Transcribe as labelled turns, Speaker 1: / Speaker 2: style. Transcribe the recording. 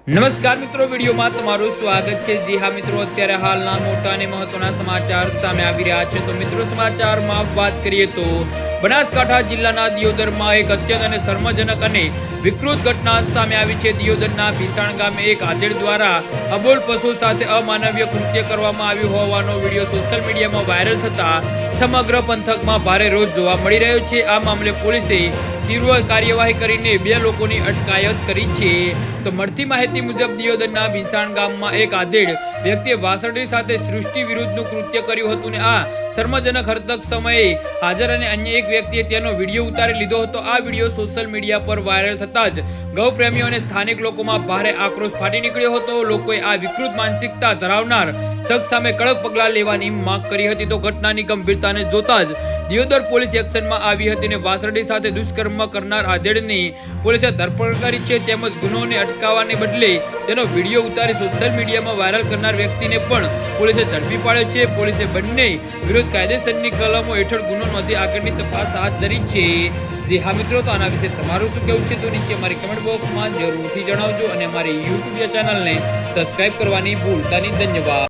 Speaker 1: નમસ્કાર મિત્રો, વિડીયોમાં તમારું સ્વાગત છે। જી હા મિત્રો, અત્યારે હાલના મોટા અને મહત્વના સમાચાર સામે આવી રહ્યા છે। તો મિત્રો, સમાચારમાં વાત કરીએ તો બનાસકાંઠા જિલ્લાના દિયોદરમાં એક અત્યંત અને શર્મજનક અને વિકૃત ઘટના સામે આવી છે। દિયોદરના ભીસાણ ગામે એક આધેડ દ્વારા અબોલ પશુ સાથે અમાનવીય કૃત્ય કરવામાં આવ્યું હોવાનો વિડીયો સોશિયલ મીડિયામાં વાયરલ થતા સમગ્ર પંથકમાં ભારે રોષ જોવા મળી રહ્યો છે। આ મામલે પોલીસે તીવ્ર કાર્યવાહી કરીને 2 લોકોની અટકાયત કરી છે। તો મળતી માહિતી મુજબ દિયોદરના ભીસાણ ગામમાં એક આધેડ વ્યક્તિએ વાસળી સાથે સૃષ્ટિ વિરુદ્ધનું કૃત્ય કર્યું હતું ને આ શર્મજનક હરકત સમયે હાજર અને અન્ય એક વ્યક્તિએ તેનો વિડીયો ઉતારી લીધો હતો। આ વિડીયો સોશિયલ મીડિયા પર વાયરલ થતા જ ગૌપ્રેમીઓ અને સ્થાનિક લોકોમાં ભારે આક્રોશ ફાટી નીકળ્યો હતો। લોકોએ આ વિકૃત માનસિકતા ધરાવનાર શખ્સ સામે કડક પગલાં લેવાની માંગ કરી હતી। તો ઘટનાની ગંભીરતાને જોતા જ દિયોદર પોલીસ એક્શનમાં આવી હતી અને વાસળી સાથે દુષ્કર્મ કરનાર આધેડની પોલીસે ધરપકડ કરી છે। તેમજ ગુનોને અટકાવવાને બદલે તેનો વિડીયો ઉતારી સોશિયલ મીડિયામાં વાયરલ કરનાર વ્યક્તિને પણ પોલીસે ઝડપી પાડ્યો છે। પોલીસે બંને વિરુદ્ધ કાયદેસરની કલમો હેઠળ ગુનો નોંધી આગળની તપાસ હાથ ધરી છે। જી હા મિત્રો, તો આના વિશે તમારું શું કહેવું છે તો નીચે અમારી કમેન્ટ બોક્સમાં જરૂરથી જણાવજો અને અમારી યુટ્યુબ ચેનલને સબસ્ક્રાઇબ કરવાની ભૂલતા નહીં। ધન્યવાદ।